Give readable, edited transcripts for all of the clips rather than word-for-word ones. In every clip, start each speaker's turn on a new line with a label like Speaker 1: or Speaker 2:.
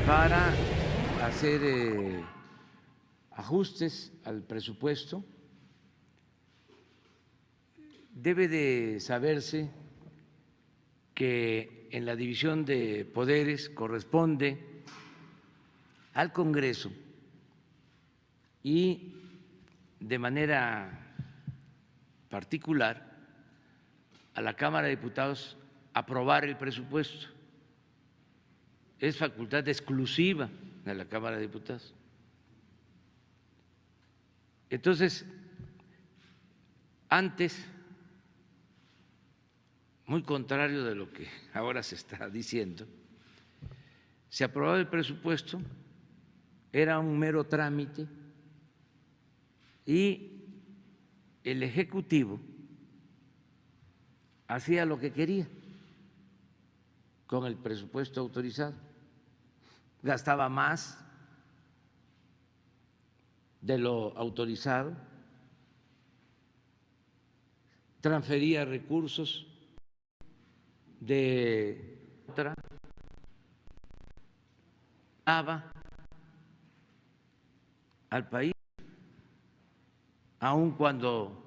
Speaker 1: para hacer ajustes al presupuesto. Debe de saberse que en la división de poderes corresponde al Congreso y de manera particular a la Cámara de Diputados aprobar el presupuesto. Es facultad exclusiva de la Cámara de Diputados. Entonces, antes, muy contrario de lo que ahora se está diciendo, se aprobaba el presupuesto, era un mero trámite y el Ejecutivo hacía lo que quería con el presupuesto autorizado, gastaba más de lo autorizado, transfería recursos de otra, daba al país, aun cuando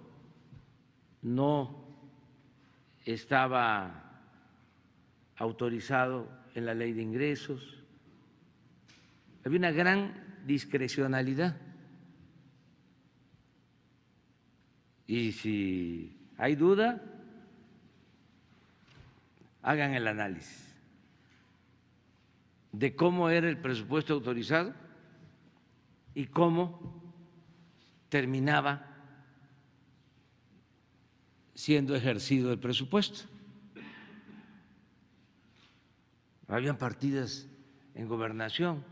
Speaker 1: no estaba autorizado en la ley de ingresos. Había una gran discrecionalidad. Y si hay duda, hagan el análisis de cómo era el presupuesto autorizado y cómo terminaba siendo ejercido el presupuesto. Habían partidas en gobernación.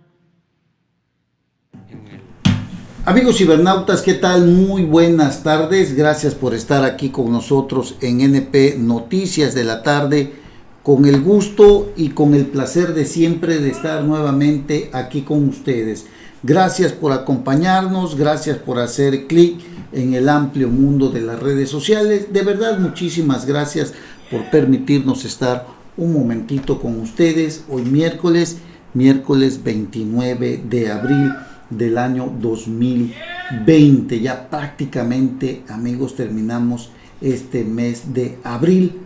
Speaker 2: Amigos cibernautas, ¿qué tal? Muy buenas tardes. Gracias por estar aquí con nosotros en NP Noticias de la Tarde. Con el gusto y con el placer de siempre de estar nuevamente aquí con ustedes. Gracias por acompañarnos, gracias por hacer clic en el amplio mundo de las redes sociales. De verdad, muchísimas gracias por permitirnos estar un momentito con ustedes. Hoy miércoles 29 de abril del año 2020. Ya prácticamente, amigos, terminamos este mes de abril.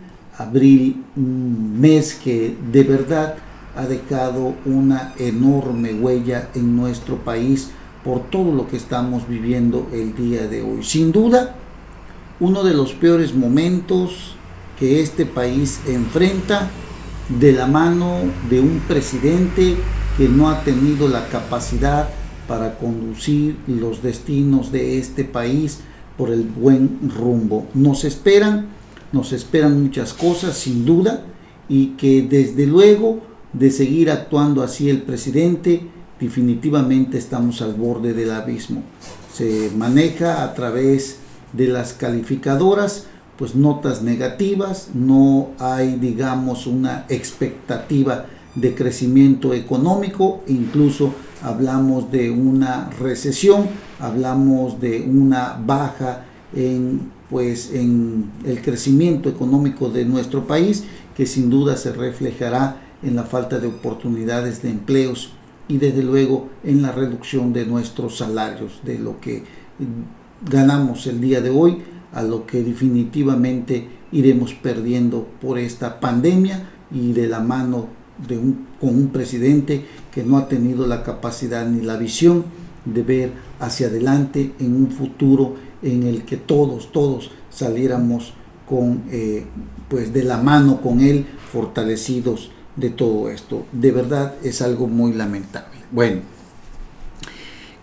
Speaker 2: Un mes que de verdad ha dejado una enorme huella en nuestro país por todo lo que estamos viviendo el día de hoy. Sin duda, uno de los peores momentos que este país enfrenta, de la mano de un presidente que no ha tenido la capacidad para conducir los destinos de este país por el buen rumbo. Nos esperan muchas cosas, sin duda, y que desde luego, de seguir actuando así el presidente, definitivamente estamos al borde del abismo. Se maneja a través de las calificadoras pues notas negativas, no hay, digamos, una expectativa de crecimiento económico, incluso hablamos de una recesión, hablamos de una baja en el crecimiento económico de nuestro país, que sin duda se reflejará en la falta de oportunidades de empleos y desde luego en la reducción de nuestros salarios, de lo que ganamos el día de hoy a lo que definitivamente iremos perdiendo por esta pandemia, y de la mano con un presidente que no ha tenido la capacidad ni la visión de ver hacia adelante en un futuro en el que todos saliéramos con de la mano con él, fortalecidos de todo esto. De verdad es algo muy lamentable. Bueno,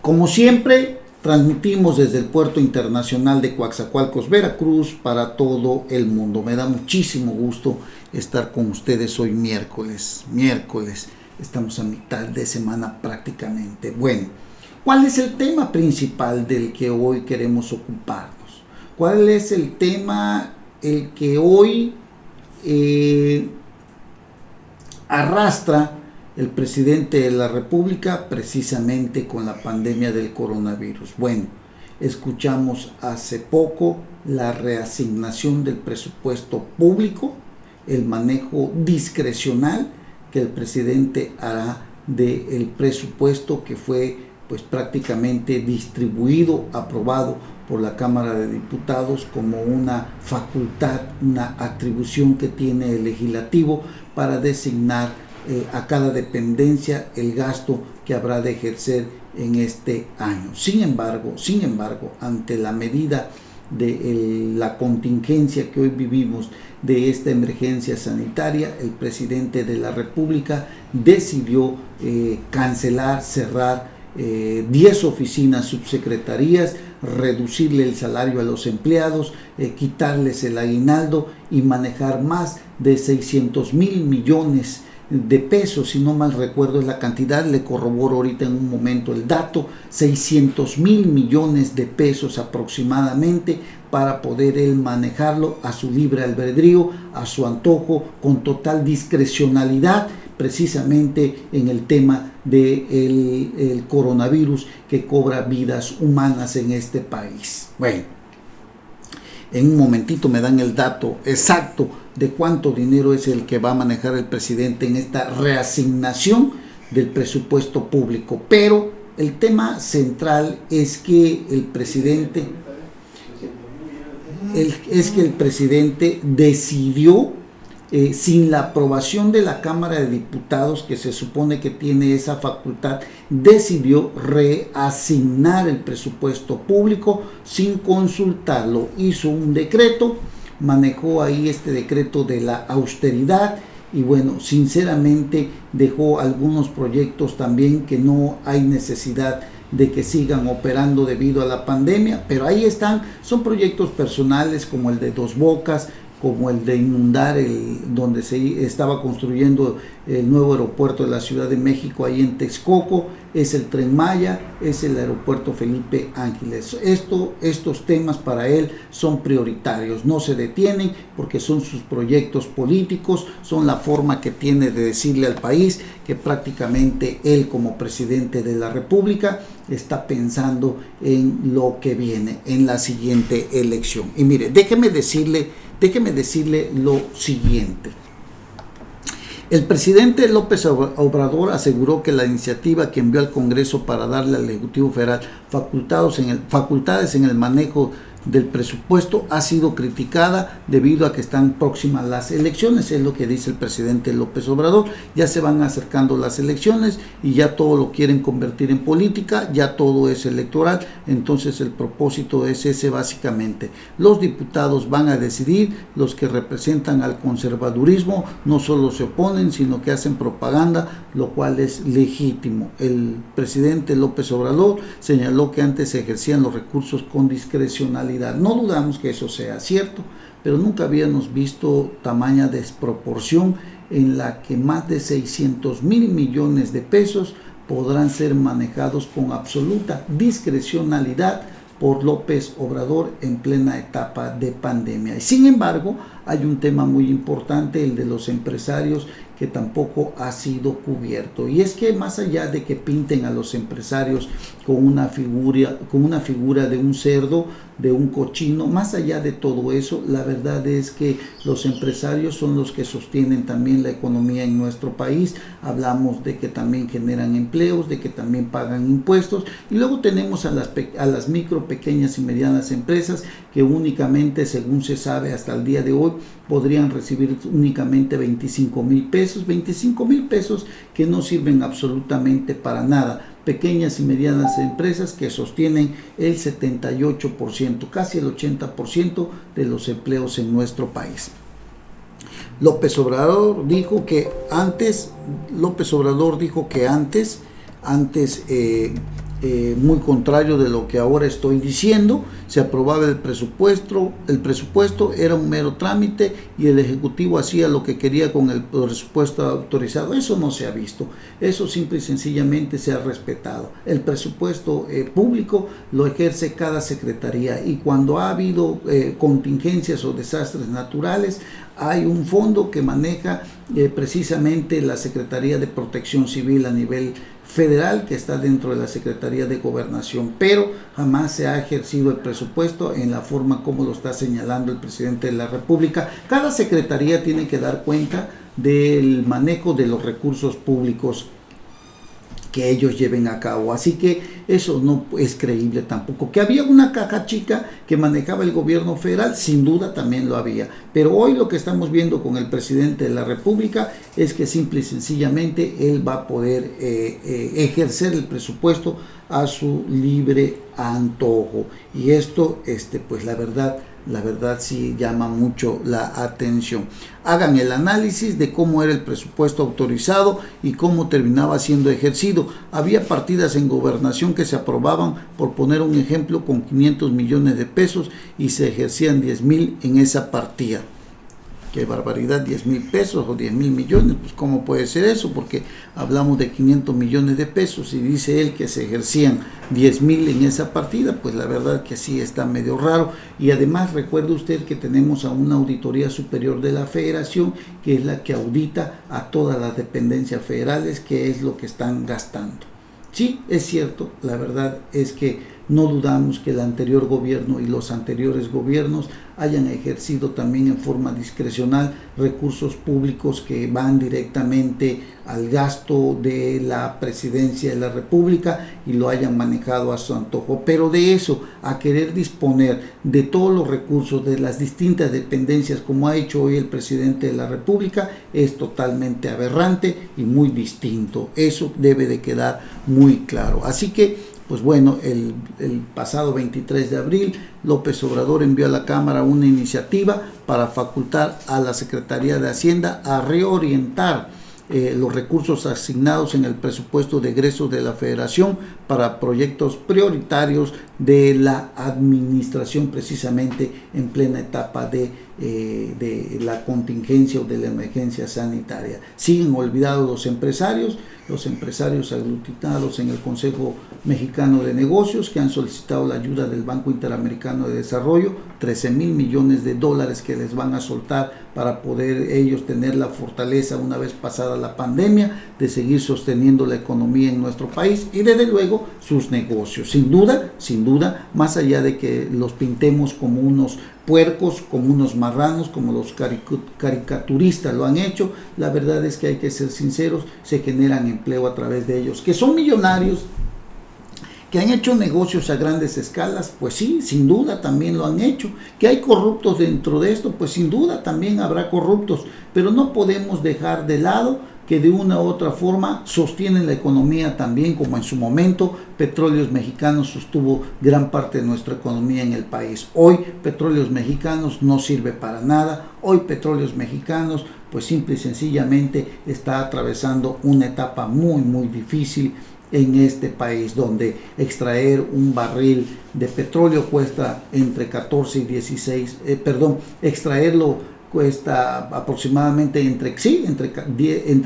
Speaker 2: como siempre, transmitimos desde el Puerto Internacional de Coatzacoalcos, Veracruz, para todo el mundo. Me da muchísimo gusto estar con ustedes hoy miércoles. Estamos a mitad de semana prácticamente. Bueno, ¿cuál es el tema principal del que hoy queremos ocuparnos? ¿Cuál es el tema el que hoy arrastra el presidente de la República precisamente con la pandemia del coronavirus? Bueno, escuchamos hace poco la reasignación del presupuesto público, el manejo discrecional que el presidente hará del presupuesto que fue pues prácticamente distribuido, aprobado por la Cámara de Diputados como una facultad, una atribución que tiene el legislativo para designar a cada dependencia el gasto que habrá de ejercer en este año. Sin embargo, ante la medida de la contingencia que hoy vivimos, de esta emergencia sanitaria, el presidente de la República decidió cancelar, cerrar 10 oficinas, subsecretarías, reducirle el salario a los empleados, quitarles el aguinaldo y manejar más de 600,000 millones de pesos, si no mal recuerdo es la cantidad, le corroboro ahorita en un momento el dato, 600,000 millones de pesos aproximadamente, para poder él manejarlo a su libre albedrío, a su antojo, con total discrecionalidad, precisamente en el tema del coronavirus que cobra vidas humanas en este país. Bueno, en un momentito me dan el dato exacto de cuánto dinero es el que va a manejar el presidente en esta reasignación del presupuesto público. Pero el tema central es que el presidente decidió, sin la aprobación de la Cámara de Diputados, que se supone que tiene esa facultad, decidió reasignar el presupuesto público sin consultarlo. Hizo un decreto, manejó ahí este decreto de la austeridad y bueno, sinceramente dejó algunos proyectos también que no hay necesidad de que sigan operando debido a la pandemia, pero ahí están, son proyectos personales como el de Dos Bocas, como el de inundar donde se estaba construyendo el nuevo aeropuerto de la Ciudad de México, ahí en Texcoco, es el Tren Maya, es el aeropuerto Felipe Ángeles. Estos temas para él son prioritarios, no se detienen porque son sus proyectos políticos, son la forma que tiene de decirle al país que prácticamente él como presidente de la República está pensando en lo que viene, en la siguiente elección. Y mire, déjeme decirle lo siguiente. El presidente López Obrador aseguró que la iniciativa que envió al Congreso para darle al Ejecutivo Federal facultades en el manejo del presupuesto ha sido criticada debido a que están próximas las elecciones, es lo que dice el presidente López Obrador. Ya se van acercando las elecciones y ya todo lo quieren convertir en política, ya todo es electoral, entonces el propósito es ese básicamente. Los diputados van a decidir, los que representan al conservadurismo no solo se oponen, sino que hacen propaganda, lo cual es legítimo. El presidente López Obrador señaló que antes se ejercían los recursos con discrecionalidad. No dudamos que eso sea cierto, pero nunca habíamos visto tamaña desproporción en la que más de 600,000 millones de pesos podrán ser manejados con absoluta discrecionalidad por López Obrador en plena etapa de pandemia. Y sin embargo, hay un tema muy importante, el de los empresarios, que tampoco ha sido cubierto. Y es que más allá de que pinten a los empresarios con una figura de un cerdo, de un cochino, más allá de todo eso, la verdad es que los empresarios son los que sostienen también la economía en nuestro país. Hablamos de que también generan empleos, de que también pagan impuestos, y luego tenemos a las micro, pequeñas y medianas empresas que únicamente, según se sabe hasta el día de hoy, podrían recibir únicamente 25,000 pesos que no sirven absolutamente para nada. Pequeñas y medianas empresas que sostienen el 78%, casi el 80% de los empleos en nuestro país. López Obrador dijo que antes, muy contrario de lo que ahora estoy diciendo, se aprobaba el presupuesto era un mero trámite y el Ejecutivo hacía lo que quería con el presupuesto autorizado. Eso no se ha visto, eso simple y sencillamente se ha respetado. El presupuesto público lo ejerce cada secretaría, y cuando ha habido contingencias o desastres naturales, hay un fondo que maneja precisamente la Secretaría de Protección Civil a nivel federal, que está dentro de la Secretaría de Gobernación, pero jamás se ha ejercido el presupuesto en la forma como lo está señalando el presidente de la República. Cada secretaría tiene que dar cuenta del manejo de los recursos públicos que ellos lleven a cabo. Así que eso no es creíble tampoco. Que había una caja chica que manejaba el gobierno federal, sin duda también lo había. Pero hoy lo que estamos viendo con el presidente de la República es que simple y sencillamente él va a poder ejercer el presupuesto a su libre antojo. Y esto, pues la verdad sí llama mucho la atención. Hagan el análisis de cómo era el presupuesto autorizado y cómo terminaba siendo ejercido. Había partidas en gobernación que se aprobaban, por poner un ejemplo, con 500 millones de pesos y se ejercían 10,000 en esa partida. Qué barbaridad, 10,000 pesos o 10,000 millones, pues cómo puede ser eso, porque hablamos de 500 millones de pesos y dice él que se ejercían 10,000 en esa partida, pues la verdad que sí está medio raro. Y además recuerde usted que tenemos a una auditoría superior de la federación, que es la que audita a todas las dependencias federales qué es lo que están gastando. Sí, es cierto, la verdad es que no dudamos que el anterior gobierno y los anteriores gobiernos hayan ejercido también en forma discrecional recursos públicos que van directamente al gasto de la presidencia de la República y lo hayan manejado a su antojo. Pero de eso a querer disponer de todos los recursos de las distintas dependencias como ha hecho hoy el presidente de la República es totalmente aberrante y muy distinto. Eso debe de quedar muy claro. Así que pues bueno, el pasado 23 de abril, López Obrador envió a la Cámara una iniciativa para facultar a la Secretaría de Hacienda a reorientar los recursos asignados en el presupuesto de egresos de la Federación para proyectos prioritarios de la administración, precisamente en plena etapa de la contingencia o de la emergencia sanitaria. Siguen olvidados los empresarios aglutinados en el Consejo Mexicano de Negocios, que han solicitado la ayuda del Banco Interamericano de Desarrollo, 13,000 millones de dólares que les van a soltar para poder ellos tener la fortaleza, una vez pasada la pandemia, de seguir sosteniendo la economía en nuestro país y desde luego sus negocios. Sin duda, más allá de que los pintemos como unos puercos, como unos marranos, como los caricaturistas lo han hecho, la verdad es que hay que ser sinceros, se generan empleo a través de ellos, que son millonarios, que han hecho negocios a grandes escalas, pues sí, sin duda también lo han hecho. Que hay corruptos dentro de esto, pues sin duda también habrá corruptos, pero no podemos dejar de lado que de una u otra forma sostienen la economía también, como en su momento Petróleos Mexicanos sostuvo gran parte de nuestra economía en el país. Hoy Petróleos Mexicanos no sirve para nada, hoy Petróleos Mexicanos pues simple y sencillamente está atravesando una etapa muy muy difícil en este país, donde extraer un barril de petróleo cuesta entre 14 y 16, extraerlo cuesta aproximadamente entre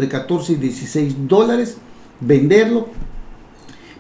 Speaker 2: 14 y 16 dólares, venderlo,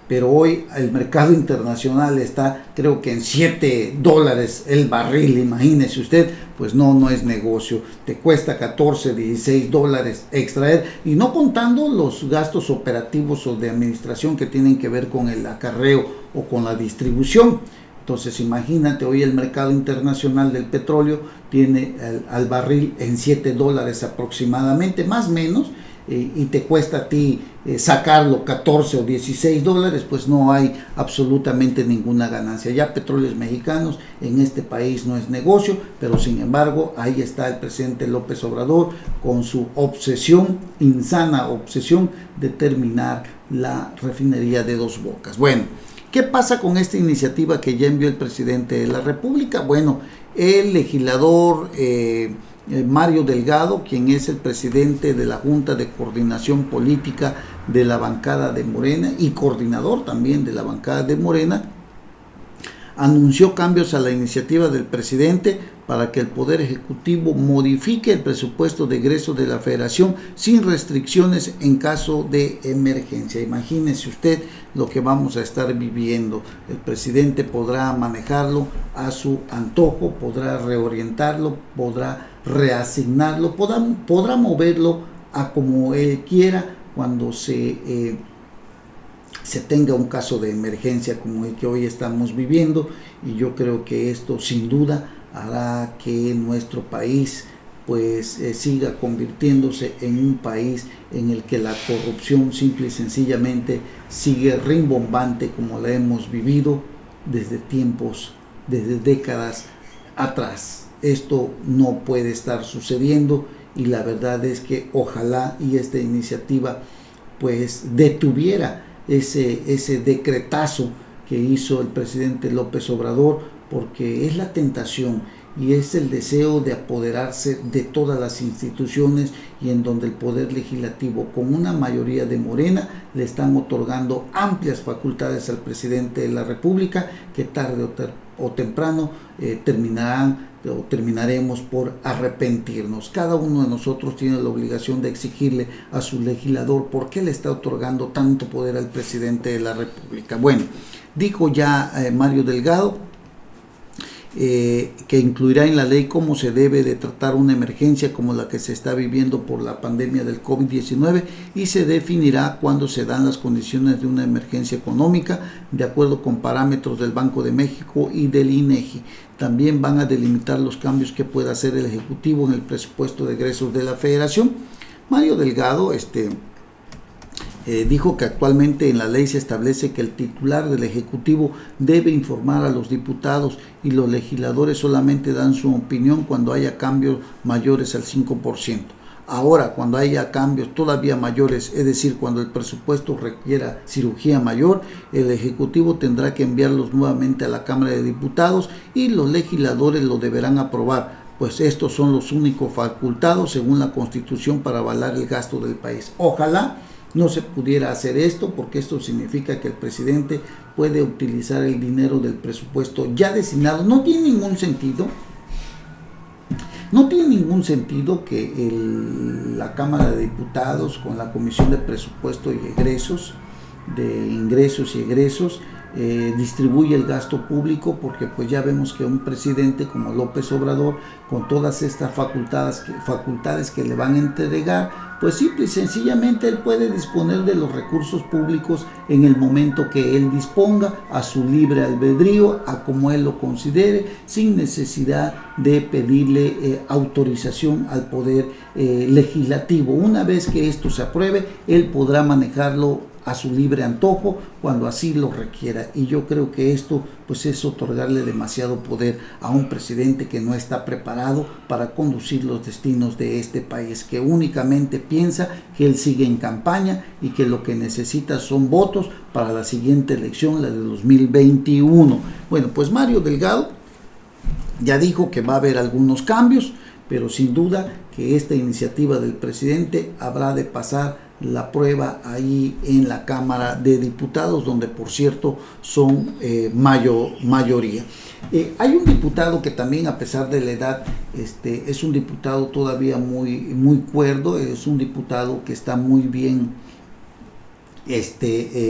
Speaker 2: pero hoy el mercado internacional está creo que en 7 dólares el barril, imagínese usted, pues no es negocio, te cuesta 14, 16 dólares extraer, y no contando los gastos operativos o de administración que tienen que ver con el acarreo o con la distribución. Entonces imagínate, hoy el mercado internacional del petróleo tiene al barril en 7 dólares aproximadamente, más o menos, y te cuesta a ti sacarlo 14 o 16 dólares, pues no hay absolutamente ninguna ganancia. Ya Petróleos Mexicanos en este país no es negocio, pero sin embargo ahí está el presidente López Obrador con su obsesión, insana obsesión de terminar la refinería de Dos Bocas. Bueno, ¿qué pasa con esta iniciativa que ya envió el presidente de la República? Bueno, el legislador Mario Delgado, quien es el presidente de la Junta de Coordinación Política de la bancada de Morena y coordinador también de la bancada de Morena, anunció cambios a la iniciativa del presidente para que el Poder Ejecutivo modifique el presupuesto de egreso de la Federación sin restricciones en caso de emergencia. Imagínese usted lo que vamos a estar viviendo. El presidente podrá manejarlo a su antojo, podrá reorientarlo, podrá reasignarlo, podrá moverlo a como él quiera cuando se tenga un caso de emergencia como el que hoy estamos viviendo. Y yo creo que esto sin duda hará que nuestro país pues siga convirtiéndose en un país en el que la corrupción simple y sencillamente sigue rimbombante como la hemos vivido desde décadas atrás. Esto no puede estar sucediendo y la verdad es que ojalá y esta iniciativa pues detuviera ese decretazo que hizo el presidente López Obrador, porque es la tentación y es el deseo de apoderarse de todas las instituciones, y en donde el poder legislativo con una mayoría de Morena le están otorgando amplias facultades al presidente de la República, que tarde o temprano terminaremos por arrepentirnos. Cada uno de nosotros tiene la obligación de exigirle a su legislador por qué le está otorgando tanto poder al presidente de la República. Bueno, dijo ya Mario Delgado que incluirá en la ley cómo se debe de tratar una emergencia como la que se está viviendo por la pandemia del COVID-19, y se definirá cuándo se dan las condiciones de una emergencia económica de acuerdo con parámetros del Banco de México y del INEGI. También van a delimitar los cambios que pueda hacer el Ejecutivo en el presupuesto de egresos de la Federación. Mario Delgado dijo que actualmente en la ley se establece que el titular del Ejecutivo debe informar a los diputados, y los legisladores solamente dan su opinión cuando haya cambios mayores al 5%. Ahora, cuando haya cambios todavía mayores, es decir, cuando el presupuesto requiera cirugía mayor, el Ejecutivo tendrá que enviarlos nuevamente a la Cámara de Diputados y los legisladores lo deberán aprobar, pues estos son los únicos facultados según la Constitución para avalar el gasto del país. Ojalá no se pudiera hacer esto, porque esto significa que el presidente puede utilizar el dinero del presupuesto ya designado. No tiene ningún sentido que la Cámara de Diputados, con la Comisión de Presupuesto y Egresos, de Ingresos y Egresos, distribuye el gasto público, porque pues ya vemos que un presidente como López Obrador, con todas estas facultades que le van a entregar, pues simple y sencillamente él puede disponer de los recursos públicos en el momento que él disponga, a su libre albedrío, a como él lo considere, sin necesidad de pedirle autorización al poder legislativo. Una vez que esto se apruebe, él podrá manejarlo a su libre antojo cuando así lo requiera, y yo creo que esto pues es otorgarle demasiado poder a un presidente que no está preparado para conducir los destinos de este país, que únicamente piensa que él sigue en campaña y que lo que necesita son votos para la siguiente elección, la de 2021. Bueno, pues Mario Delgado ya dijo que va a haber algunos cambios, pero sin duda que esta iniciativa del presidente habrá de pasar la prueba ahí en la Cámara de Diputados, donde por cierto son mayoría. Hay un diputado que también, a pesar de la edad, es un diputado todavía muy cuerdo, es un diputado que está muy bien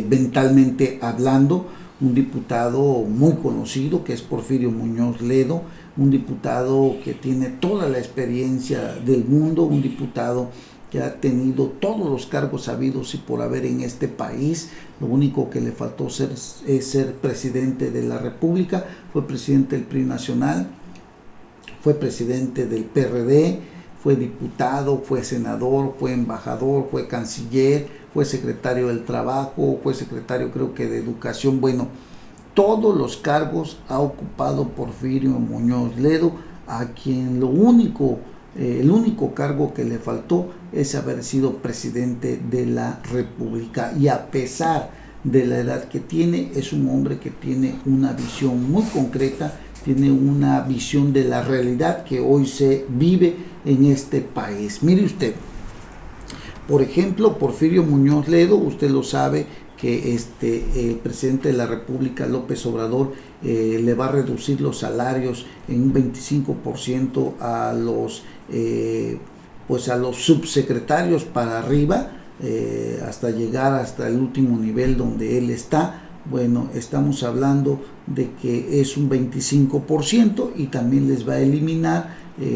Speaker 2: mentalmente hablando, un diputado muy conocido que es Porfirio Muñoz Ledo, un diputado que tiene toda la experiencia del mundo, un diputado que ha tenido todos los cargos habidos y por haber en este país. Lo único que le faltó es ser presidente de la República. Fue presidente del PRI nacional, fue presidente del PRD, fue diputado, fue senador, fue embajador, fue canciller, fue secretario del Trabajo, fue secretario creo que de Educación. Bueno, todos los cargos ha ocupado Porfirio Muñoz Ledo, a quien el único cargo que le faltó es haber sido presidente de la República, y a pesar de la edad que tiene, es un hombre que tiene una visión muy concreta, tiene una visión de la realidad que hoy se vive en este país. Mire usted, por ejemplo, Porfirio Muñoz Ledo, usted lo sabe, que el presidente de la República, López Obrador, le va a reducir los salarios en un 25% a los subsecretarios para arriba, hasta llegar hasta el último nivel donde él está. Bueno, estamos hablando de que es un 25%, y también les va a eliminar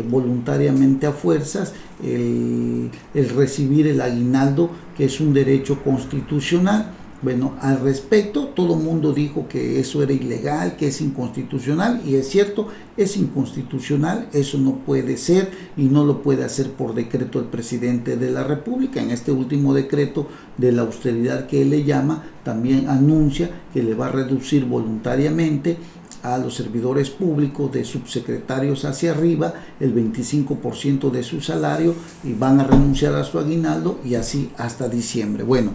Speaker 2: voluntariamente a fuerzas el recibir el aguinaldo, que es un derecho constitucional. Bueno, al respecto, todo el mundo dijo que eso era ilegal, que es inconstitucional, y es cierto, es inconstitucional, eso no puede ser y no lo puede hacer por decreto el presidente de la República. En este último decreto de la austeridad que él le llama, también anuncia que le va a reducir voluntariamente a los servidores públicos de subsecretarios hacia arriba el 25% de su salario y van a renunciar a su aguinaldo y así hasta diciembre. Bueno,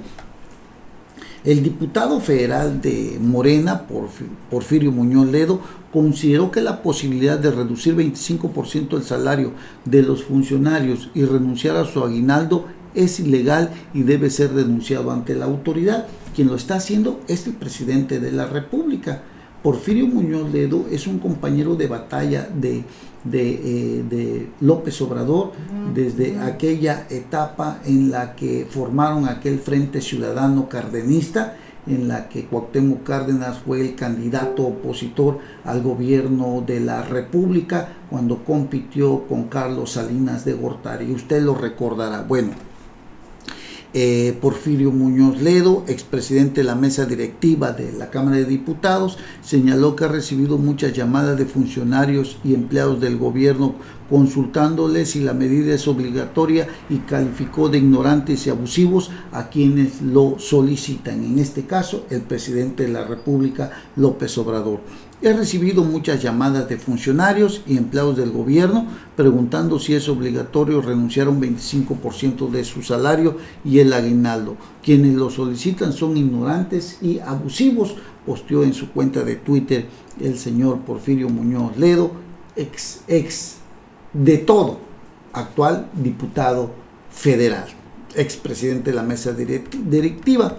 Speaker 2: el diputado federal de Morena, Porfirio Muñoz Ledo, consideró que la posibilidad de reducir 25% el salario de los funcionarios y renunciar a su aguinaldo es ilegal y debe ser denunciado ante la autoridad. Quien lo está haciendo es el presidente de la República. Porfirio Muñoz Ledo es un compañero de batalla de López Obrador desde aquella etapa en la que formaron aquel Frente Ciudadano Cardenista, en la que Cuauhtémoc Cárdenas fue el candidato opositor al gobierno de la República cuando compitió con Carlos Salinas de Gortari. Usted lo recordará. Bueno, Porfirio Muñoz Ledo, expresidente de la mesa directiva de la Cámara de Diputados, señaló que ha recibido muchas llamadas de funcionarios y empleados del gobierno consultándoles si la medida es obligatoria y calificó de ignorantes y abusivos a quienes lo solicitan, en este caso el presidente de la República, López Obrador. He recibido muchas llamadas de funcionarios y empleados del gobierno preguntando si es obligatorio renunciar a un 25% de su salario y el aguinaldo. Quienes lo solicitan son ignorantes y abusivos, posteó en su cuenta de Twitter el señor Porfirio Muñoz Ledo, ex de todo, actual diputado federal, expresidente de la mesa directiva.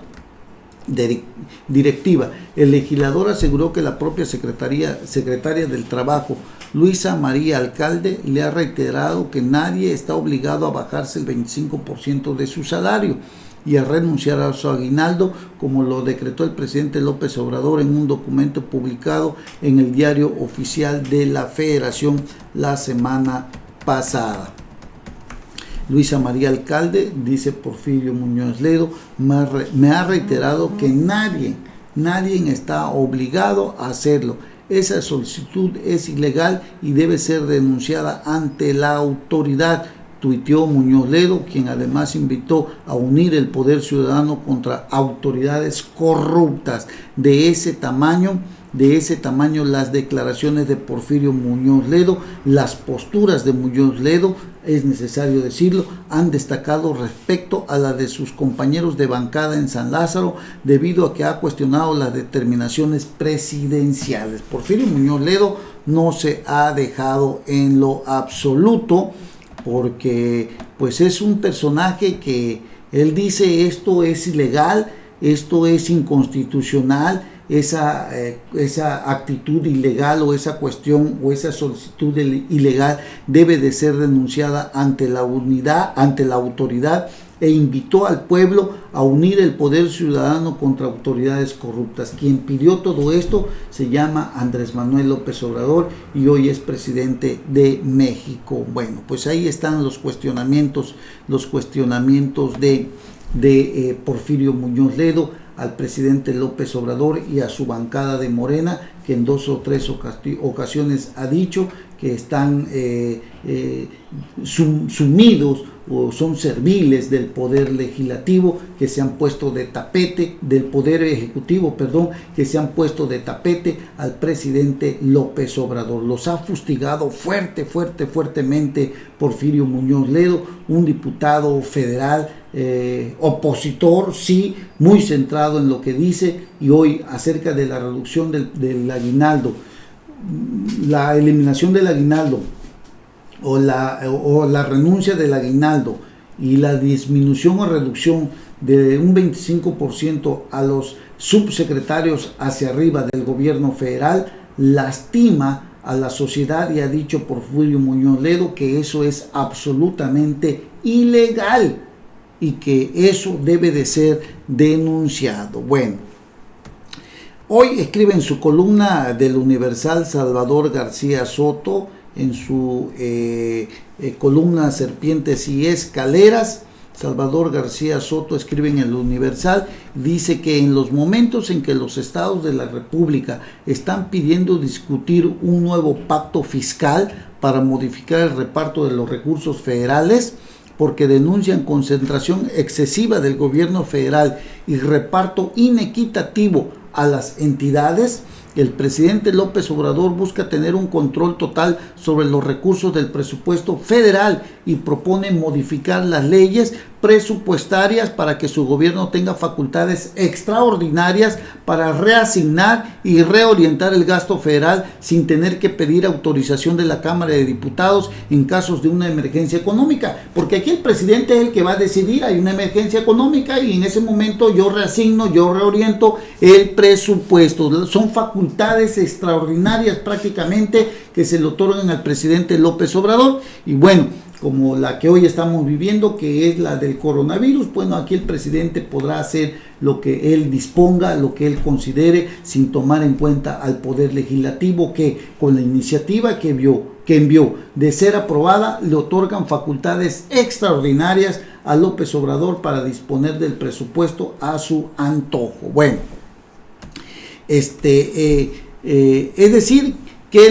Speaker 2: El legislador aseguró que la propia secretaria del Trabajo, Luisa María Alcalde, le ha reiterado que nadie está obligado a bajarse el 25% de su salario y a renunciar a su aguinaldo, como lo decretó el presidente López Obrador en un documento publicado en el Diario Oficial de la Federación la semana pasada. Luisa María Alcalde, dice Porfirio Muñoz Ledo, me ha reiterado que nadie está obligado a hacerlo. Esa solicitud es ilegal y debe ser denunciada ante la autoridad, tuiteó Muñoz Ledo, quien además invitó a unir el poder ciudadano contra autoridades corruptas. De ese tamaño las declaraciones de Porfirio Muñoz Ledo, las posturas de Muñoz Ledo, es necesario decirlo, han destacado respecto a la de sus compañeros de bancada en San Lázaro, debido a que ha cuestionado las determinaciones presidenciales. Porfirio Muñoz Ledo no se ha dejado en lo absoluto, porque pues es un personaje que él dice esto es ilegal, esto es inconstitucional, esa actitud ilegal o esa cuestión o esa solicitud ilegal debe de ser denunciada ante la autoridad, e invitó al pueblo a unir el poder ciudadano contra autoridades corruptas. Quien pidió todo esto se llama Andrés Manuel López Obrador y hoy es presidente de México. Bueno, pues ahí están los cuestionamientos de Porfirio Muñoz Ledo al presidente López Obrador y a su bancada de Morena, que en 2 o 3 ocasiones ha dicho que están sumidos o son serviles del poder legislativo, que se han puesto de tapete, del poder ejecutivo, que se han puesto de tapete al presidente López Obrador. Los ha fustigado fuertemente Porfirio Muñoz Ledo, un diputado federal opositor, sí, muy centrado en lo que dice, y hoy acerca de la reducción del aguinaldo, la eliminación del aguinaldo o la renuncia del aguinaldo y la disminución o reducción de un 25% a los subsecretarios hacia arriba del gobierno federal lastima a la sociedad, y ha dicho Porfirio Muñoz Ledo que eso es absolutamente ilegal y que eso debe de ser denunciado. Bueno, hoy escribe en su columna del Universal Salvador García Soto, en su columna Serpientes y Escaleras, Salvador García Soto escribe en el Universal, dice que en los momentos en que los estados de la República están pidiendo discutir un nuevo pacto fiscal para modificar el reparto de los recursos federales, porque denuncian concentración excesiva del gobierno federal y reparto inequitativo a las entidades, el presidente López Obrador busca tener un control total sobre los recursos del presupuesto federal y propone modificar las leyes presupuestarias para que su gobierno tenga facultades extraordinarias para reasignar y reorientar el gasto federal sin tener que pedir autorización de la Cámara de Diputados en casos de una emergencia económica, porque aquí el presidente es el que va a decidir, hay una emergencia económica y en ese momento yo reasigno, yo reoriento el presupuesto. Son facultades extraordinarias prácticamente que se le otorgan al presidente López Obrador, y bueno, como la que hoy estamos viviendo, que es la del coronavirus, bueno, aquí el presidente podrá hacer lo que él disponga, lo que él considere, sin tomar en cuenta al Poder Legislativo, que con la iniciativa que envió de ser aprobada, le otorgan facultades extraordinarias a López Obrador para disponer del presupuesto a su antojo. Bueno, es decir que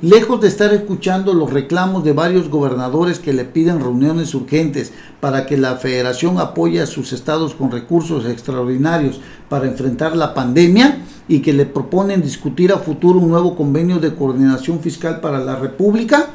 Speaker 2: lejos de estar escuchando los reclamos de varios gobernadores que le piden reuniones urgentes para que la federación apoye a sus estados con recursos extraordinarios para enfrentar la pandemia y que le proponen discutir a futuro un nuevo convenio de coordinación fiscal para la República,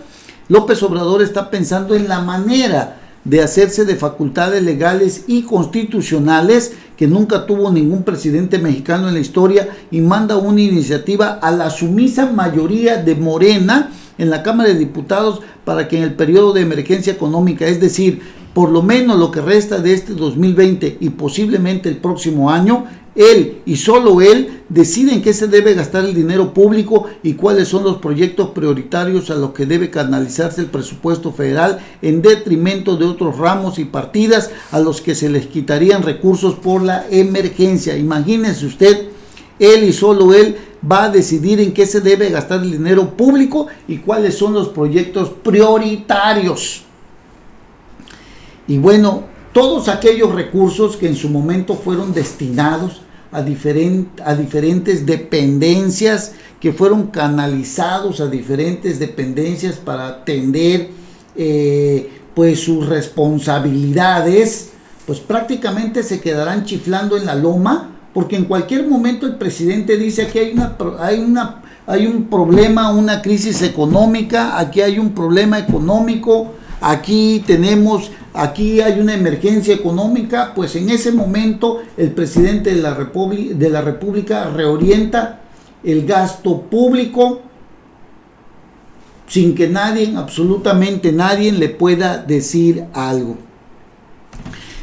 Speaker 2: López Obrador está pensando en la manera de hacerse de facultades legales y constitucionales que nunca tuvo ningún presidente mexicano en la historia, y manda una iniciativa a la sumisa mayoría de Morena en la Cámara de Diputados para que en el periodo de emergencia económica, es decir, por lo menos lo que resta de este 2020 y posiblemente el próximo año, él y solo él decide en qué se debe gastar el dinero público y cuáles son los proyectos prioritarios a los que debe canalizarse el presupuesto federal, en detrimento de otros ramos y partidas a los que se les quitarían recursos por la emergencia. Imagínense usted, él y solo él va a decidir en qué se debe gastar el dinero público y cuáles son los proyectos prioritarios. Y bueno, todos aquellos recursos que en su momento fueron destinados a diferentes dependencias, que fueron canalizados a diferentes dependencias para atender pues sus responsabilidades, pues prácticamente se quedarán chiflando en la loma, porque en cualquier momento el presidente dice que hay un problema, una crisis económica, aquí hay un problema económico, aquí hay una emergencia económica. Pues en ese momento el presidente de la República reorienta el gasto público sin que absolutamente nadie le pueda decir algo.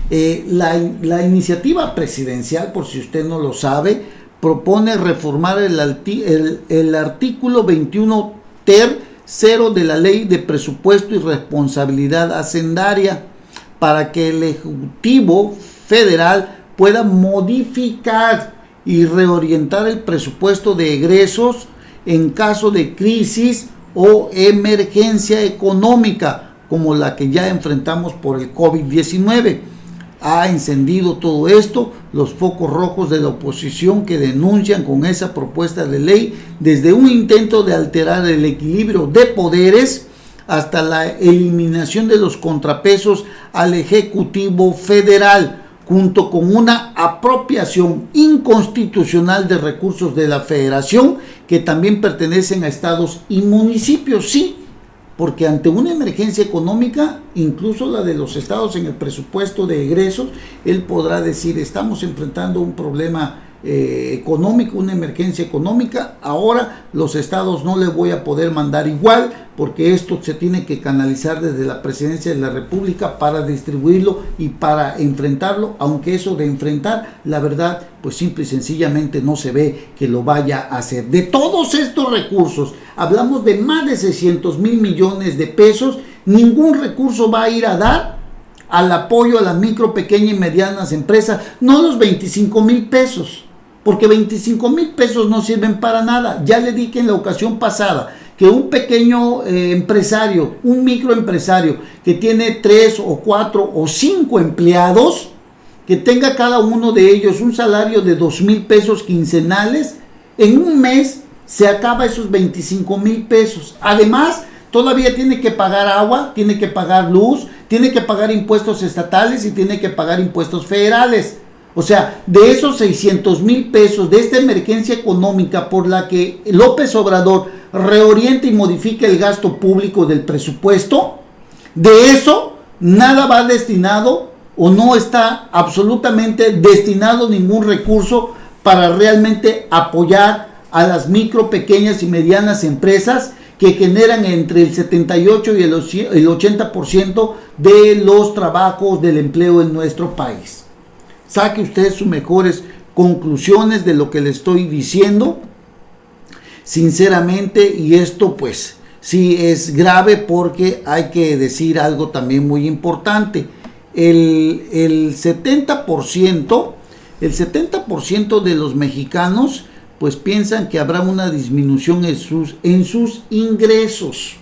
Speaker 2: La iniciativa presidencial, por si usted no lo sabe, propone reformar el artículo 21 ter 0 de la Ley de Presupuesto y Responsabilidad Hacendaria, para que el Ejecutivo Federal pueda modificar y reorientar el presupuesto de egresos en caso de crisis o emergencia económica como la que ya enfrentamos por el COVID-19. Ha encendido todo esto los focos rojos de la oposición, que denuncian con esa propuesta de ley desde un intento de alterar el equilibrio de poderes hasta la eliminación de los contrapesos al Ejecutivo Federal, junto con una apropiación inconstitucional de recursos de la Federación que también pertenecen a estados y municipios. Sí, porque ante una emergencia económica, incluso la de los estados en el presupuesto de egresos, él podrá decir: estamos enfrentando un problema económico, una emergencia económica, ahora los estados no les voy a poder mandar igual, porque esto se tiene que canalizar desde la presidencia de la República para distribuirlo y para enfrentarlo, aunque eso de enfrentar, la verdad, pues simple y sencillamente no se ve que lo vaya a hacer. De todos estos recursos, hablamos de más de 600 mil millones de pesos, ningún recurso va a ir a dar al apoyo a las micro, pequeñas y medianas empresas, no los 25 mil pesos, porque 25 mil pesos no sirven para nada. Ya le dije en la ocasión pasada que un pequeño empresario, un microempresario que tiene 3 o 4 o 5 empleados, que tenga cada uno de ellos un salario de 2,000 pesos quincenales, en un mes se acaba esos 25,000 pesos. Además, todavía tiene que pagar agua, tiene que pagar luz, tiene que pagar impuestos estatales y tiene que pagar impuestos federales. O sea, de esos 600,000 pesos, de esta emergencia económica por la que López Obrador reorienta y modifica el gasto público del presupuesto, de eso nada va destinado o no está absolutamente destinado ningún recurso para realmente apoyar a las micro, pequeñas y medianas empresas que generan entre el 78 y el 80% de los trabajos del empleo en nuestro país. Saque usted sus mejores conclusiones de lo que le estoy diciendo, sinceramente, y esto pues sí es grave porque hay que decir algo también muy importante. El 70% de los mexicanos pues piensan que habrá una disminución en sus ingresos.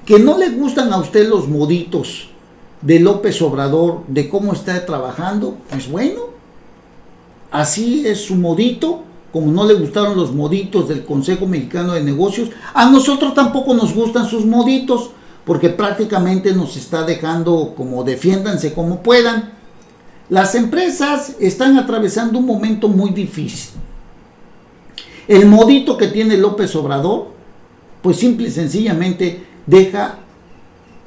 Speaker 2: Que no le gustan a usted los moditos de López Obrador, de cómo está trabajando, pues bueno, así es su modito. Como no le gustaron los moditos del Consejo Mexicano de Negocios, a nosotros tampoco nos gustan sus moditos, porque prácticamente nos está dejando como defiéndanse como puedan. Las empresas están atravesando un momento muy difícil. El modito que tiene López Obrador, pues simple y sencillamente deja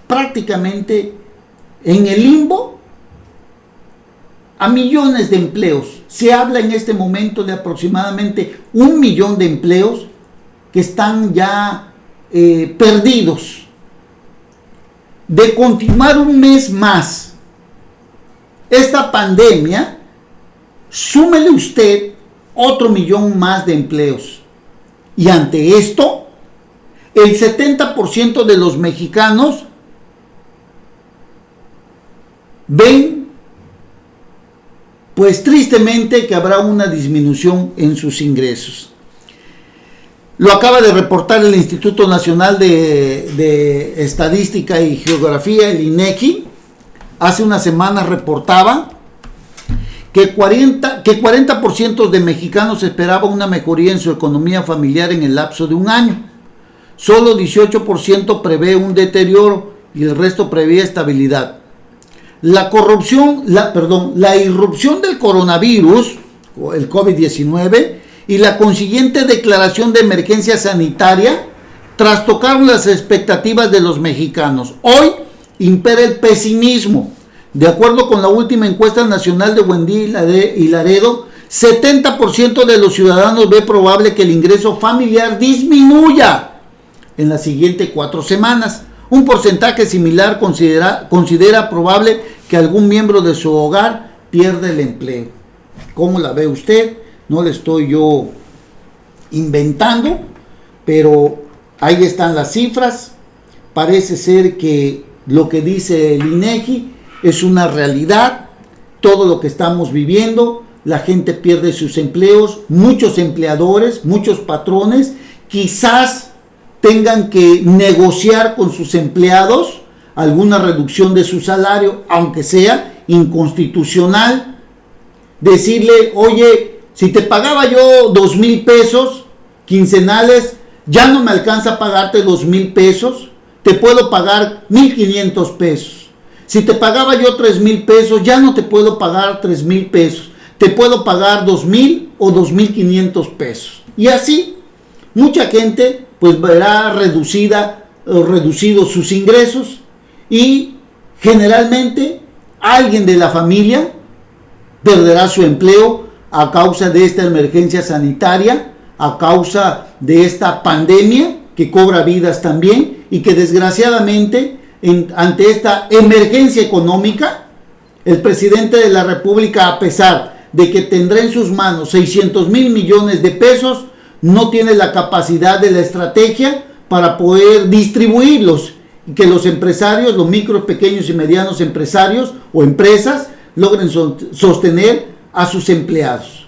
Speaker 2: prácticamente en el limbo a millones de empleos. Se habla en este momento de aproximadamente 1 millón de empleos que están ya perdidos. De continuar un mes más esta pandemia, súmele usted otro 1 millón más de empleos. Y ante esto, el 70% de los mexicanos ven, pues tristemente, que habrá una disminución en sus ingresos. Lo acaba de reportar el Instituto Nacional de Estadística y Geografía, el INEGI. Hace unas semanas reportaba que 40% de mexicanos esperaba una mejoría en su economía familiar en el lapso de un año. Solo 18% prevé un deterioro y el resto prevé estabilidad. La irrupción del coronavirus, o el COVID-19, y la consiguiente declaración de emergencia sanitaria trastocaron las expectativas de los mexicanos. Hoy impera el pesimismo. De acuerdo con la última encuesta nacional de Buendía y Laredo, 70% de los ciudadanos ve probable que el ingreso familiar disminuya en las siguientes 4 semanas. Un porcentaje similar considera probable que algún miembro de su hogar pierda el empleo. ¿Cómo la ve usted? No le estoy yo inventando, pero ahí están las cifras. Parece ser que lo que dice el INEGI es una realidad. Todo lo que estamos viviendo, la gente pierde sus empleos, muchos empleadores, muchos patrones, quizás tengan que negociar con sus empleados alguna reducción de su salario, aunque sea inconstitucional. Decirle, oye, si te pagaba yo 2,000 pesos quincenales, ya no me alcanza a pagarte 2,000 pesos, te puedo pagar 1,500 pesos. Si te pagaba yo 3,000 pesos, ya no te puedo pagar 3,000 pesos, te puedo pagar 2,000 o 2,500 pesos. Y así, mucha gente pues verá reducidos sus ingresos, y generalmente alguien de la familia perderá su empleo a causa de esta emergencia sanitaria, a causa de esta pandemia que cobra vidas también, y que desgraciadamente ante esta emergencia económica, el presidente de la República, a pesar de que tendrá en sus manos 600,000 millones de pesos, no tiene la capacidad de la estrategia para poder distribuirlos y que los empresarios, los micros, pequeños y medianos empresarios o empresas logren sostener a sus empleados.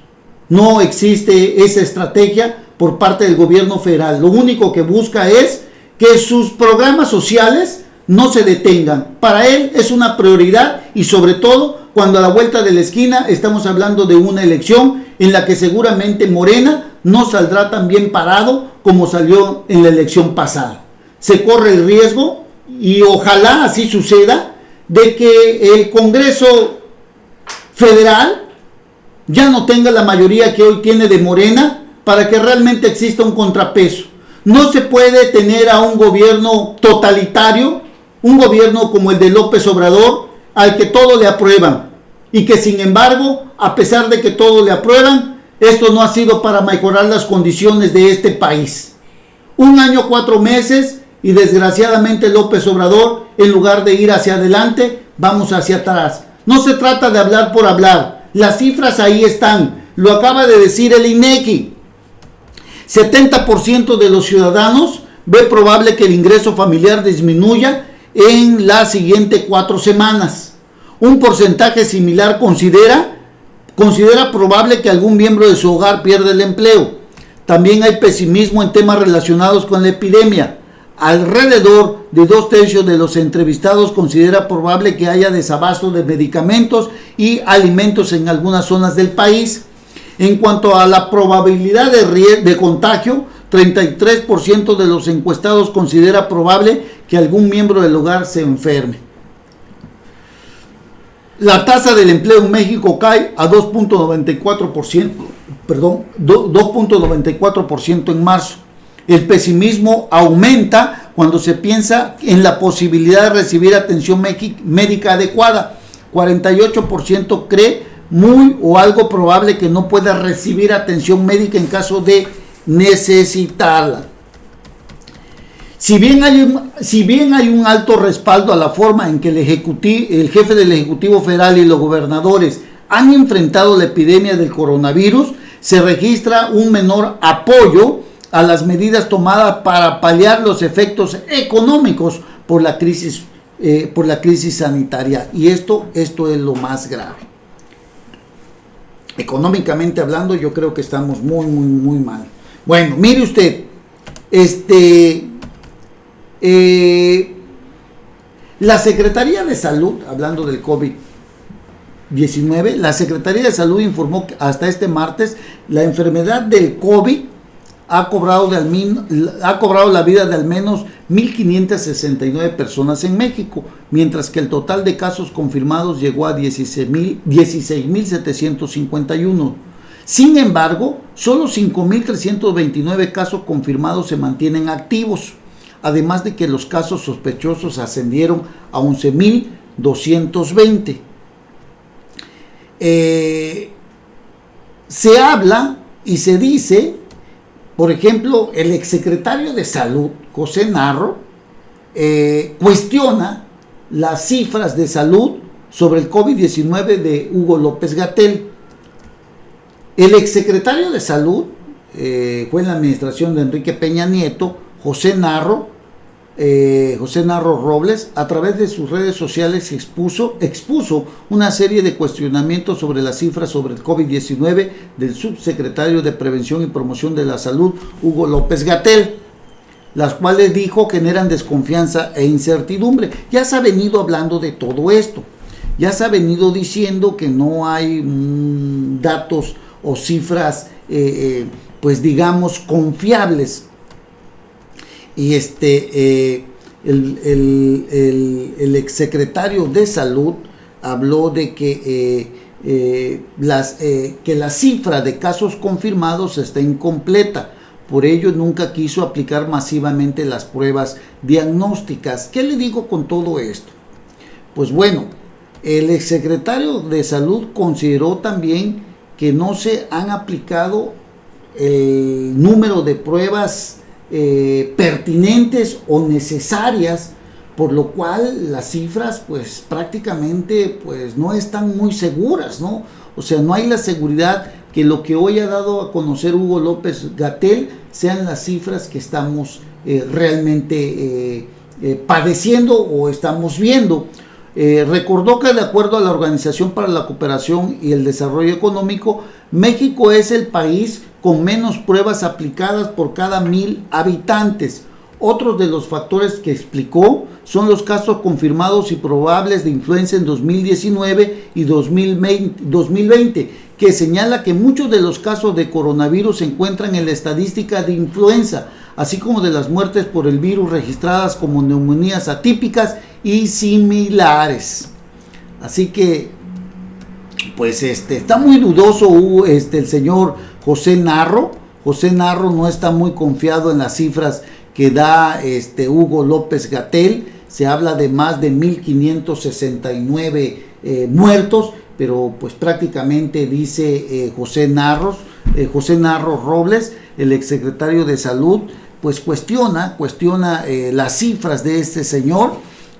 Speaker 2: No existe esa estrategia por parte del gobierno federal. Lo único que busca es que sus programas sociales no se detengan. Para él es una prioridad, y sobre todo cuando a la vuelta de la esquina estamos hablando de una elección en la que seguramente Morena no saldrá tan bien parado como salió en la elección pasada. Se corre el riesgo, y ojalá así suceda, de que el Congreso Federal ya no tenga la mayoría que hoy tiene de Morena, para que realmente exista un contrapeso. No se puede tener a un gobierno totalitario, un gobierno como el de López Obrador, al que todo le aprueban, y que sin embargo, a pesar de que todo le aprueban, esto no ha sido para mejorar las condiciones de este país. 1 año, 4 meses, y desgraciadamente López Obrador, en lugar de ir hacia adelante, vamos hacia atrás. No se trata de hablar por hablar, las cifras ahí están, lo acaba de decir el INEGI. 70% de los ciudadanos ve probable que el ingreso familiar disminuya en las siguientes 4 semanas. Un porcentaje similar considera probable que algún miembro de su hogar pierda el empleo. También hay pesimismo en temas relacionados con la epidemia. Alrededor de 2/3 de los entrevistados considera probable que haya desabasto de medicamentos y alimentos en algunas zonas del país. En cuanto a la probabilidad de contagio, 33% de los encuestados considera probable que algún miembro del hogar se enferme. La tasa del empleo en México cae a 2.94% en marzo. El pesimismo aumenta cuando se piensa en la posibilidad de recibir atención médica adecuada. 48% cree muy o algo probable que no pueda recibir atención médica en caso de necesitarla. Si bien hay un alto respaldo a la forma en que el jefe del Ejecutivo Federal y los gobernadores han enfrentado la epidemia del coronavirus, se registra un menor apoyo a las medidas tomadas para paliar los efectos económicos por la crisis sanitaria. Y esto es lo más grave. Económicamente hablando, yo creo que estamos muy, muy, muy mal. Bueno, mire usted, la Secretaría de Salud, hablando del COVID-19, la Secretaría de Salud informó que hasta este martes la enfermedad del COVID ha cobrado la vida de al menos 1.569 personas en México, mientras que el total de casos confirmados llegó a 16.751. Sin embargo, solo 5.329 casos confirmados se mantienen activos, además de que los casos sospechosos ascendieron a 11.220. Se habla y se dice, por ejemplo, el exsecretario de Salud, José Narro, cuestiona las cifras de salud sobre el COVID-19 de Hugo López-Gatell. El exsecretario de Salud fue en la administración de Enrique Peña Nieto, José Narro Robles, a través de sus redes sociales expuso una serie de cuestionamientos sobre las cifras sobre el COVID-19 del subsecretario de Prevención y Promoción de la Salud, Hugo López-Gatell, las cuales dijo generan desconfianza e incertidumbre. Ya se ha venido hablando de todo esto, ya se ha venido diciendo que no hay datos o cifras, pues digamos, confiables. Y el exsecretario de Salud habló de que la cifra de casos confirmados está incompleta. Por ello nunca quiso aplicar masivamente las pruebas diagnósticas. ¿Qué le digo con todo esto? Pues bueno, el exsecretario de Salud consideró también que no se han aplicado el número de pruebas pertinentes o necesarias, por lo cual las cifras pues prácticamente pues no están muy seguras, ¿no? O sea, no hay la seguridad que lo que hoy ha dado a conocer Hugo López-Gatell sean las cifras que estamos realmente padeciendo o estamos viendo. Recordó que de acuerdo a la Organización para la Cooperación y el Desarrollo Económico, México es el país con menos pruebas aplicadas por cada 1,000 habitantes. Otros de los factores que explicó son los casos confirmados y probables de influenza en 2019 y 2020, que señala que muchos de los casos de coronavirus se encuentran en la estadística de influenza, así como de las muertes por el virus registradas como neumonías atípicas y similares. Así que, pues está muy dudoso el señor José Narro. José Narro no está muy confiado en las cifras que da Hugo López-Gatell. Se habla de más de 1,569 muertos, pero pues prácticamente dice José Narro Robles, el exsecretario de Salud, pues cuestiona las cifras de este señor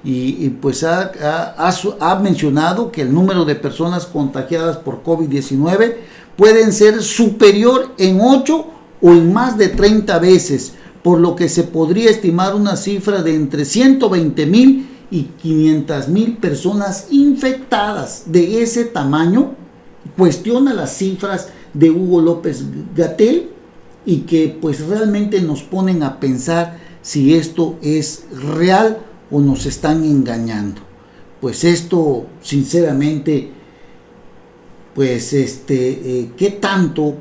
Speaker 2: y pues ha mencionado que el número de personas contagiadas por COVID-19 pueden ser superior en 8 o en más de 30 veces, por lo que se podría estimar una cifra de entre 120,000 y 500,000 personas infectadas. De ese tamaño, cuestiona las cifras de Hugo López-Gatell y que pues realmente nos ponen a pensar si esto es real o nos están engañando. Pues esto, sinceramente, pues ¿qué tanto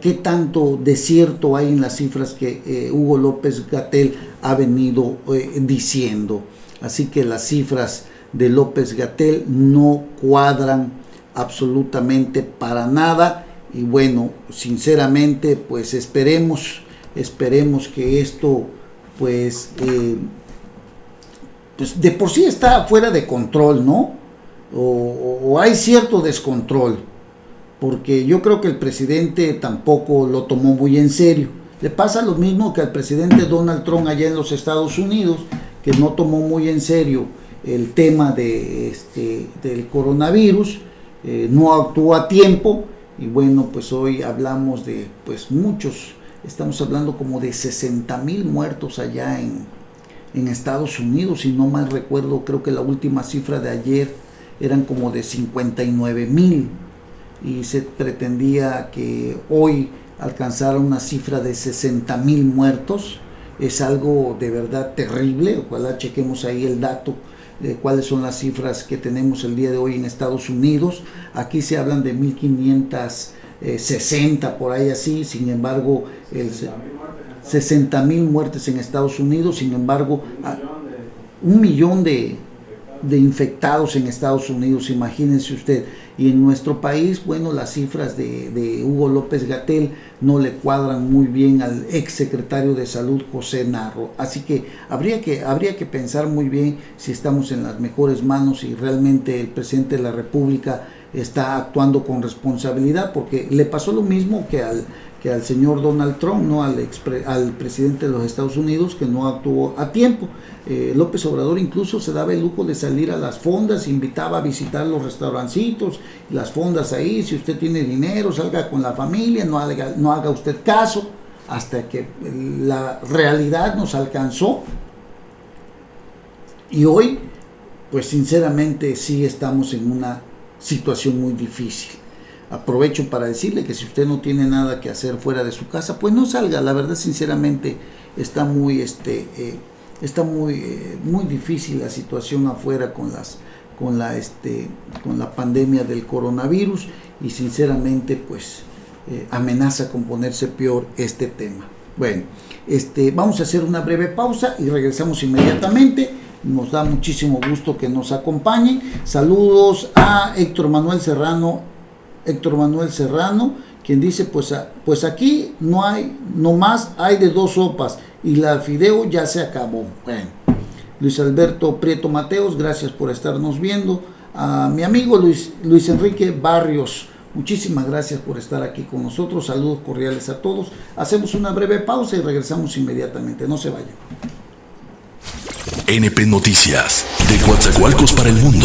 Speaker 2: de cierto hay en las cifras que Hugo López-Gatell ha venido diciendo? Así que las cifras de López-Gatell no cuadran absolutamente para nada. Y bueno, sinceramente, pues esperemos que esto, pues de por sí está fuera de control, ¿no? O hay cierto descontrol, porque yo creo que el presidente tampoco lo tomó muy en serio. Le pasa lo mismo que al presidente Donald Trump allá en los Estados Unidos, que no tomó muy en serio el tema del coronavirus, no actuó a tiempo. Y bueno, pues hoy hablamos de pues muchos, estamos hablando como de 60,000 muertos allá en Estados Unidos, si no mal recuerdo. Creo que la última cifra de ayer eran como de 59,000 y se pretendía que hoy alcanzara una cifra de 60,000 muertos. Es algo de verdad terrible. Ojalá chequemos ahí el dato de cuáles son las cifras que tenemos el día de hoy en Estados Unidos. Aquí se hablan de 1,560 por ahí así. Sin embargo, 60,000 muertes en Estados Unidos. Sin embargo, 1,000,000 de infectados en Estados Unidos, imagínense usted. Y en nuestro país, bueno, las cifras de Hugo López-Gatell no le cuadran muy bien al exsecretario de Salud, José Narro. Así que habría que pensar muy bien si estamos en las mejores manos y realmente el presidente de la República está actuando con responsabilidad, porque le pasó lo mismo que al señor Donald Trump, ¿no? al presidente de los Estados Unidos, que no actuó a tiempo. López Obrador incluso se daba el lujo de salir a las fondas, invitaba a visitar los restaurancitos, las fondas ahí. Si usted tiene dinero, salga con la familia, no haga usted caso, hasta que la realidad nos alcanzó. Y hoy, pues sinceramente sí estamos en una situación muy difícil. Aprovecho para decirle que si usted no tiene nada que hacer fuera de su casa, pues no salga. La verdad, sinceramente, está muy difícil la situación afuera con la pandemia del coronavirus, y sinceramente pues amenaza con ponerse peor este tema. Bueno, vamos a hacer una breve pausa y regresamos inmediatamente. Nos da muchísimo gusto que nos acompañen. Saludos a Héctor Manuel Serrano, quien dice, pues aquí no más hay de 2 sopas y la fideo ya se acabó. Bueno, Luis Alberto Prieto Mateos, gracias por estarnos viendo. A mi amigo Luis Enrique Barrios, muchísimas gracias por estar aquí con nosotros. Saludos cordiales a todos. Hacemos una breve pausa y regresamos inmediatamente. No se vayan.
Speaker 3: NP Noticias, de Coatzacoalcos para el mundo.